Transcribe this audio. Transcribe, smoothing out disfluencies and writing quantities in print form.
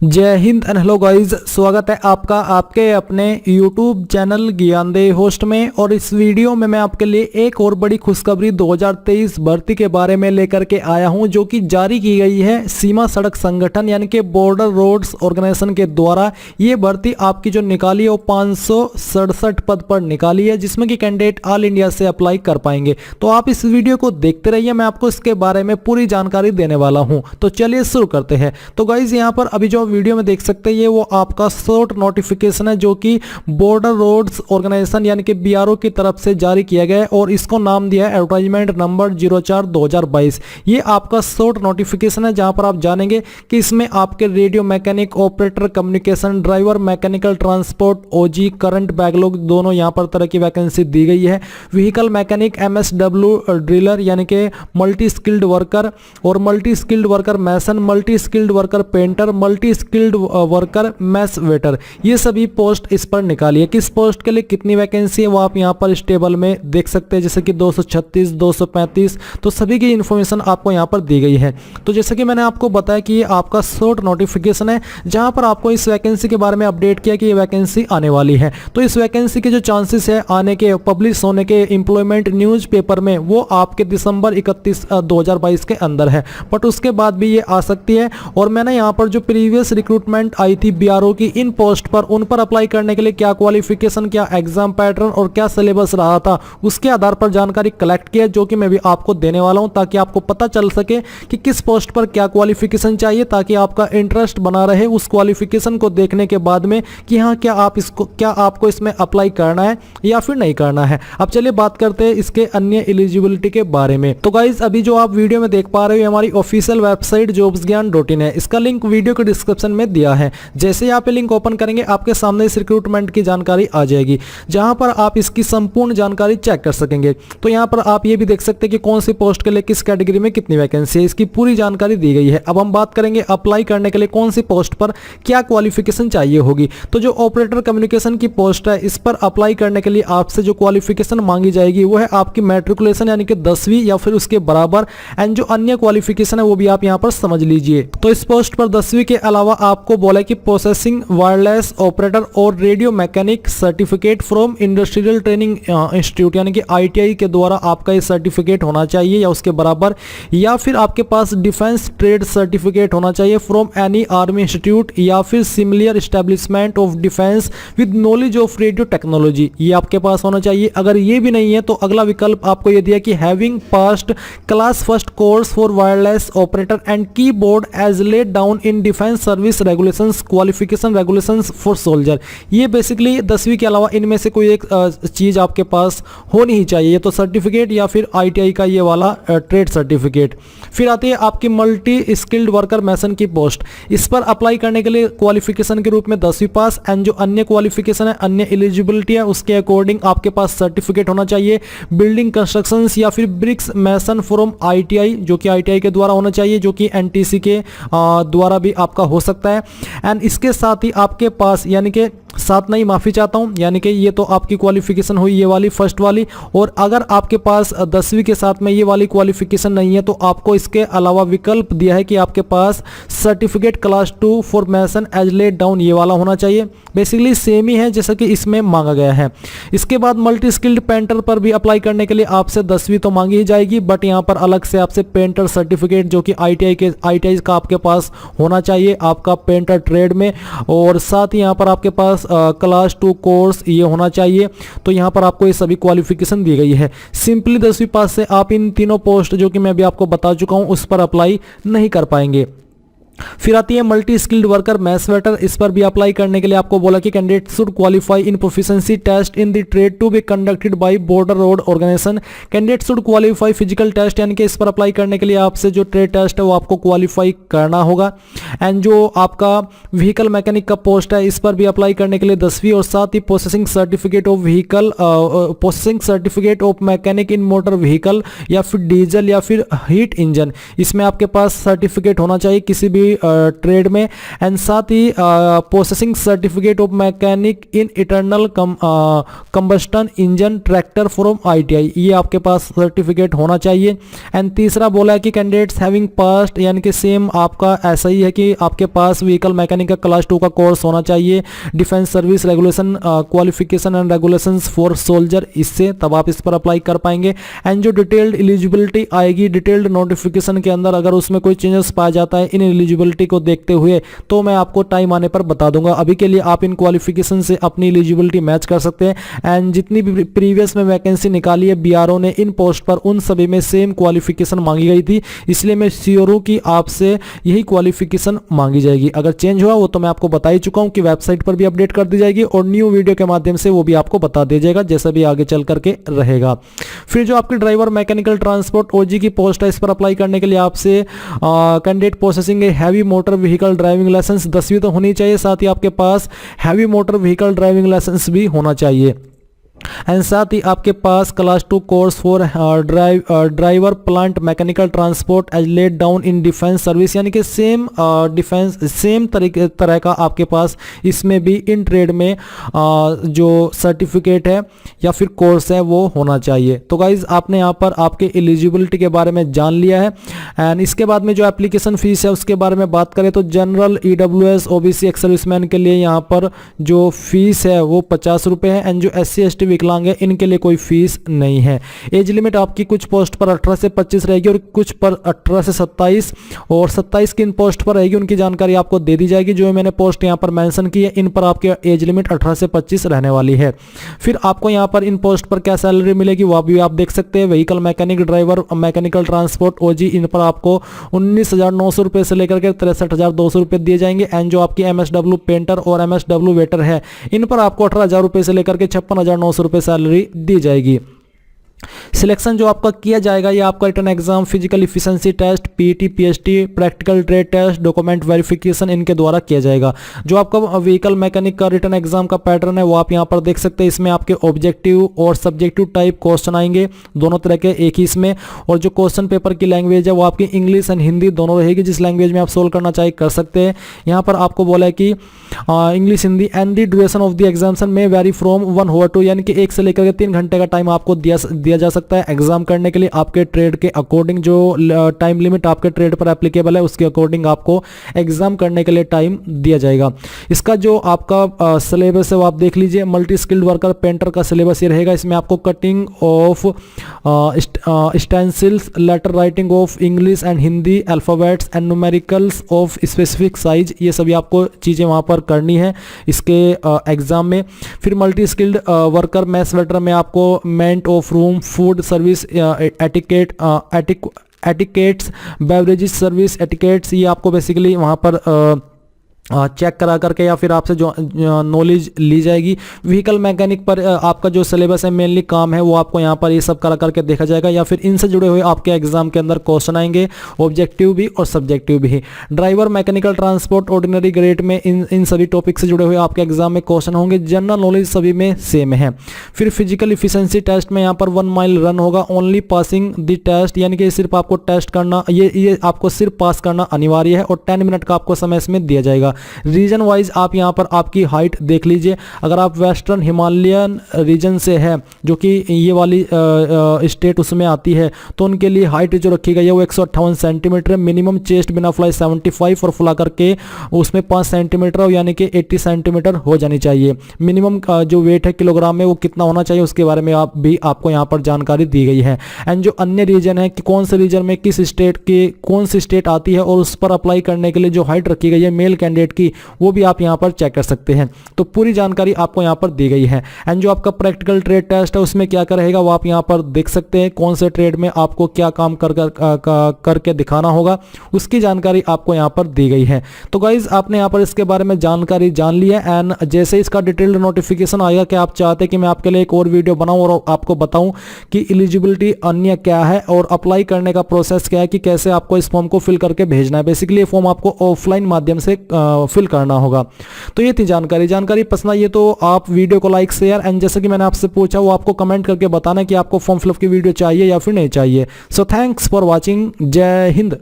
जय Hind and hello guys, स्वागत है आपका आपके अपने YouTube चैनल ज्ञानदेह होस्ट में। और इस वीडियो में मैं आपके लिए एक और बड़ी खुशखबरी 2023 भर्ती के बारे में लेकर के आया हूं, जो कि जारी की गई है सीमा सड़क संगठन यानी कि बॉर्डर रोड्स ऑर्गेनाइजेशन के द्वारा। ये भर्ती आपकी जो निकाली है वो 567 पद पर निकाली है, जिसमें कि कैंडिडेट ऑल इंडिया से अप्लाई कर पाएंगे। तो आप इस वीडियो को देखते रहिए, मैं आपको इसके बारे में पूरी जानकारी देने वाला हूँ। तो चलिए शुरू करते हैं। तो गाइज यहाँ पर अभी जो वीडियो में देख सकते हैं ये वो आपका शॉर्ट नोटिफिकेशन है, जो कि बॉर्डर रोड्स ऑर्गेनाइजेशन यानी कि बीआरओ की तरफ से जारी किया गया है, और इसको नाम दिया है एडवर्टाइजमेंट नंबर 04/2022। ये आपका शॉर्ट नोटिफिकेशन है, जहां पर आप जानेंगे कि इसमें आपके radio mechanic, operator, communication, driver, mechanical transport, OG, current backlog, दोनों यहां पर तरह की वैकेंसी दी गई है। व्हीकल मैकेनिक, एमएसडब्ल्यू ड्रिलर यानी कि मल्टी स्किल्ड वर्कर, और multi skilled worker mason, multi skilled worker painter, multi skilled worker mess waiter, ये सभी पोस्ट इस पर निकाली है। किस पोस्ट के लिए कितनी वैकेंसी है वो आप यहां पर इस टेबल में देख सकते हैं, जैसे कि 236, 235, तो सभी की इंफॉर्मेशन आपको यहां पर दी गई है। तो जैसे कि मैंने आपको बताया कि ये आपका शॉर्ट नोटिफिकेशन है, जहां पर आपको इस वैकेंसी के बारे में अपडेट किया कि ये वैकेंसी आने वाली है। तो इस वैकेंसी के जो चांसेस है आने के, पब्लिश होने के एम्प्लॉयमेंट न्यूज पेपर में, वो आपके दिसंबर 31, 2022 के अंदर है, बट उसके बाद भी ये आ सकती है। और मैंने यहाँ पर जो प्रीवियस रिक्रूटमेंट आई थी बीआरओ की इन पोस्ट पर, उन पर अप्लाई करने के लिए क्या क्वालिफिकेशन, क्या एग्जाम पैटर्न और क्या सिलेबस रहा था, उसके आधार पर जानकारी कलेक्ट की है, जो कि मैं भी आपको देने वाला हूं, ताकि आपको पता चल सके कि किस पोस्ट पर क्या क्वालिफिकेशन चाहिए, ताकि आपका इंटरेस्ट बना रहे उस क्वालिफिकेशन को देखने के बाद में कि हाँ क्या आपको इसमें अप्लाई करना है या फिर नहीं करना है। अब चलिए बात करते हैं इसके अन्य एलिजिबिलिटी के बारे में। तो गाइज अभी जो आप वीडियो में देख पा रहे हो हमारी ऑफिशियल वेबसाइट jobsgyan.in है, इसका लिंक वीडियो के डिस्क्रिप्शन में दिया है। जैसे ही आप लिंक ओपन करेंगे आपके सामने इस रिक्रूटमेंट की जानकारी आ जाएगी, जहां पर आप इसकी संपूर्ण जानकारी चेक कर सकेंगे। तो यहां पर आप ये भी देख सकते हैं कि कौन सी पोस्ट के लिए किस कैटेगरी में कितनी वैकेंसी है, इसकी पूरी जानकारी दी गई है। अब हम बात करेंगे अप्लाई करने के लिए कौन सी पोस्ट पर क्या क्वालिफिकेशन चाहिए होगी। तो जो ऑपरेटर कम्युनिकेशन की पोस्ट है, इस पर अप्लाई करने के लिए आपसे जो क्वालिफिकेशन मांगी जाएगी वो है आपकी मैट्रिकुलेशन यानी कि 10वीं या फिर उसके बराबर, एंड जो अन्य क्वालिफिकेशन है वो भी आप यहां पर समझ लीजिए। तो इस पोस्ट पर 10वीं के अलावा आपको बोला कि प्रोसेसिंग वायरलेस ऑपरेटर और radio mechanic certificate from industrial training institute यानी कि आईटीआई के द्वारा आपका ये सर्टिफिकेट होना चाहिए या उसके बराबर, या फिर आपके पास डिफेंस ट्रेड सर्टिफिकेट होना चाहिए फ्रॉम एनी आर्मी इंस्टीट्यूट या फिर similar establishment of defence with knowledge of radio technology, ये आपके पास होना चाहिए। अगर ये भी नहीं है तो अगला विकल्प आपको ये दिया कि having passed class first course for wireless operator and keyboard as laid down in defence service regulations qualification regulations for soldier. ये बेसिकली 10वीं के अलावा इनमें से कोई एक चीज आपके पास होनी ही चाहिए, ये तो सर्टिफिकेट या फिर आईटीआई का ये वाला ट्रेड सर्टिफिकेट। फिर आती है आपकी मल्टी स्किल्ड वर्कर मैसन की पोस्ट। इस पर अप्लाई करने के लिए क्वालिफिकेशन के रूप में 10वीं पास, एंड जो अन्य क्वालिफिकेशन है, अन्य एलिजिबिलिटी है, उसके अकॉर्डिंग आपके पास सर्टिफिकेट होना चाहिए। बिल्डिंग कंस्ट्रक्शन या फिर ब्रिक्स मैसन फ्रॉम आईटीआई, जो कि आईटीआई के द्वारा होना चाहिए, जो कि एनटीसी के द्वारा भी आपका हो सकता है। एंड इसके साथ ही आपके पास, यानी कि साथ नहीं, माफी चाहता हूं, यानी कि ये तो आपकी क्वालिफिकेशन हुई ये वाली फर्स्ट वाली, और अगर आपके पास 10वीं के साथ में ये वाली क्वालिफिकेशन नहीं है तो आपको इसके अलावा विकल्प दिया है कि आपके पास certificate class 2 for mason as laid down, ये वाला होना चाहिए। बेसिकली सेम ही है जैसा कि इसमें मांगा गया है। इसके बाद मल्टी स्किल्ड पेंटर पर भी अप्लाई करने के लिए आपसे 10वीं तो मांगी ही जाएगी, बट यहाँ पर अलग से आपसे पेंटर सर्टिफिकेट, जो कि आईटीआई का आपके पास होना चाहिए आपका पेंटर ट्रेड में, और साथ ही यहाँ पर आपके पास क्लास 2 कोर्स ये होना चाहिए। तो यहाँ पर आपको ये सभी क्वालिफिकेशन दी गई है। सिंपली 10वीं पास से आप इन तीनों पोस्ट जो कि मैं भी आपको बता चुका हूं उस पर अप्लाई नहीं कर पाएंगे। फिर आती है multi skilled worker mess waiter. इस पर भी अप्लाई करने के लिए आपको बोला कि candidate should qualify in proficiency test in the trade to be conducted by border road organisation. Candidate should qualify physical test, यानी कि इस पर अप्लाई करने के लिए आपसे जो ट्रेड टेस्ट है वो आपको क्वालिफाई करना होगा। एंड जो आपका व्हीकल मैकेनिक का पोस्ट है, इस पर भी अप्लाई करने के लिए 10वीं, और साथ ही processing certificate of vehicle, processing certificate of mechanic in motor vehicle या फिर डीजल या फिर हीट इंजन, इसमें आपके पास सर्टिफिकेट होना चाहिए किसी भी ट्रेड में, एंड साथ ही processing certificate of mechanic in internal combustion engine tractor from ITI, ये आपके पास सर्टिफिकेट होना चाहिए। एंड तीसरा बोला है कि कैंडिडेट्स हैविंग पास्ट, यानी कि सेम आपका ऐसा ही है कि आपके पास व्हीकल मैकेनिक का क्लास 2 का कोर्स होना चाहिए, defence service regulation qualification and regulations for soldier, इससे तब आप इस पर अप्लाई कर पाएंगे। एंड जो डिटेल्ड एलिजिबिलिटी आएगी डिटेल्ड नोटिफिकेशन के अंदर, अगर उसमें कोई चेंजेस पाया जाता है इन एलिजिबिलिटी को देखते हुए तो मैं आपको टाइम आने पर बता दूंगा। अभी के लिए आप इन क्वालिफिकेशन से अपनी एलिजिबिलिटी मैच कर सकते हैं। एंड जितनी भी प्रीवियस में वैकेंसी निकाली है BRO ने इन पोस्ट पर, उन सभी में सेम क्वालिफिकेशन मांगी गई थी, इसलिए मैं श्योर हूं कि आपसे यही क्वालिफिकेशन मांगी जाएगी। अगर चेंज हुआ वो तो मैं आपको बता ही चुका हूं कि वेबसाइट पर भी अपडेट कर दी जाएगी और न्यू वीडियो के माध्यम से वो भी आपको बता दिया जाएगा, जैसा भी आगे चल करके रहेगा। फिर जो आपकी ड्राइवर मैकेनिकल ट्रांसपोर्ट OG की पोस्ट है, इस पर अप्लाई करने के लिए आपसे candidate processing heavy motor vehicle driving licence 10वीं तो होनी चाहिए, साथ ही आपके पास heavy motor vehicle driving licence भी होना चाहिए। एंड साथ ही आपके पास class 2 course for driver plant mechanical transport as laid down in defence service, यानी कि सेम डिफेंस सेम तरह का आपके पास इसमें भी इन ट्रेड में जो सर्टिफिकेट है या फिर कोर्स है वो होना चाहिए। तो गाइज आपने यहाँ पर आपके एलिजिबिलिटी के बारे में जान लिया है। एंड इसके बाद में जो एप्लीकेशन फीस है उसके बारे में बात करें तो general EWS OBC ex serviceman के लिए यहाँ पर जो फीस है वो 50 रुपये है। एंड जो SC ST विकलांग है इनके लिए कोई फीस नहीं है। एज लिमिट आपकी कुछ पोस्ट पर 18 से 25 रहेगी और कुछ पर 18 से 27 और 27 की इन पोस्ट पर रहेगी, उनकी जानकारी आपको दे दी जाएगी। जो मैंने पोस्ट यहाँ पर मेंशन की है इन पर आपकी एज लिमिट 18 से 25 रहने वाली है। फिर आपको यहाँ पर इन पोस्ट पर क्या सैलरी मिलेगी वो भी आप देख सकते हैं। Vehicle mechanic driver mechanical transport OG इन पर आपको 19,900 रुपये से लेकर के 63,200 रुपये दिए जाएंगे। एंड जो आपकी MSW पेंटर और MSW वेटर है इन पर आपको 18,000 रुपये से लेकर के 56,900 रुपये सैलरी दी जाएगी। सिलेक्शन जो आपका किया जाएगा ये आपका written exam, physical efficiency test, PET PST, practical trade test, document verification इनके द्वारा किया जाएगा। जो आपका व्हीकल मैकेनिक का रिटन एग्जाम का पैटर्न है वो आप यहाँ पर देख सकते हैं। इसमें आपके ऑब्जेक्टिव और सब्जेक्टिव टाइप क्वेश्चन आएंगे दोनों तरह के एक ही इसमें, और जो क्वेश्चन पेपर की लैंग्वेज है वो आपकी इंग्लिश एंड हिंदी दोनों रहेगी। जिस लैंग्वेज में आप सोल्व करना चाहे कर सकते हैं। यहाँ पर आपको बोला है कि English Hindi and the duration of the examination में वेरी फ्रॉम 1 hour to, यानी कि 1 से लेकर के 3 घंटे का टाइम आपको दिया जा सकता है एग्जाम करने के लिए। आपके ट्रेड के अकॉर्डिंग जो टाइम लिमिट आपके ट्रेड पर एप्लीकेबल है उसके अकॉर्डिंग आपको एग्जाम करने के लिए टाइम दिया जाएगा। इसका जो आपका सिलेबस है वो आप देख लीजिए। मल्टी स्किल्ड वर्कर पेंटर का सिलेबस ये रहेगा। इसमें आपको cutting of stencils, letter writing of English and Hindi alphabets and numericals of specific size, ये सभी आपको चीज़ें वहाँ पर करनी है इसके एग्जाम में। फिर multi skilled worker maths waiter में आपको मेंट of room, food service etiquettes, beverages service etiquettes, ये आपको बेसिकली वहाँ पर चेक करा करके या फिर आपसे जो नॉलेज ली जाएगी। व्हीकल मैकेनिक पर आपका जो सिलेबस है मेनली काम है वो आपको यहाँ पर ये सब करा करके देखा जाएगा, या फिर इनसे जुड़े हुए आपके एग्जाम के अंदर क्वेश्चन आएंगे, ऑब्जेक्टिव भी और सब्जेक्टिव भी। Driver mechanical transport ordinary grade में इन सभी टॉपिक से जुड़े हुए आपके एग्जाम में क्वेश्चन होंगे। जनरल नॉलेज सभी में सेम है। फिर फिजिकल इफिशिएंसी टेस्ट में यहाँ पर 1 माइल रन होगा, ओनली पासिंग द टेस्ट, यानी कि सिर्फ आपको टेस्ट करना, ये आपको सिर्फ पास करना अनिवार्य है और 10 मिनट का आपको समय इसमें दिया जाएगा। रीजन वाइज आप यहां पर आपकी हाइट देख लीजिए। अगर आप वेस्टर्न हिमालयन रीजन से है जो कि ये वाली स्टेट उसमें आती है तो उनके लिए हाइट जो रखी गई है वो 158 सेंटीमीटर है। मिनिमम चेस्ट बिना फ्लाई 75 और फुला करके उसमें 5 सेंटीमीटर यानी कि 80 सेंटीमीटर हो जानी चाहिए। मिनिमम जो वेट है किलोग्राम में वो कितना होना चाहिए उसके बारे में आपको यहाँ पर जानकारी दी गई है। एंड जो अन्य रीजन है कि कौन से रीजन में किस स्टेट के कौन सी स्टेट आती है और उस पर अप्लाई करने के लिए जो हाइट रखी गई है मेल कैंडिडेट की वो भी आप यहां पर चेक कर सकते हैं। तो पूरी जानकारी आपको यहां पर दी गई है। एंड जो आपका प्रैक्टिकल ट्रेड टेस्ट है उसमें क्या रहेगा वो आप यहां पर देख सकते हैं। कौन से ट्रेड में आपको क्या काम करके दिखाना होगा उसकी जानकारी आपको यहां पर दी गई है। तो गाइज आपने यहां पर इसके बारे में जानकारी जान ली है। एंड जैसे इसका डिटेल्ड नोटिफिकेशन आएगा कि आप चाहते हैं कि मैं आपके लिए एक और वीडियो बनाऊं और आपको बताऊं कि एलिजिबिलिटी अन्य क्या है और अप्लाई करने का प्रोसेस क्या है, कि कैसे आपको इस फॉर्म को फिल करके भेजना है। बेसिकली ये फॉर्म आपको ऑफलाइन माध्यम से फिल करना होगा। तो ये थी जानकारी पसंद आई है तो आप वीडियो को लाइक शेयर एंड जैसे कि मैंने आपसे पूछा वो आपको कमेंट करके बताना कि आपको फॉर्म फिलअप की वीडियो चाहिए या फिर नहीं चाहिए। So thanks for watching. जय हिंद।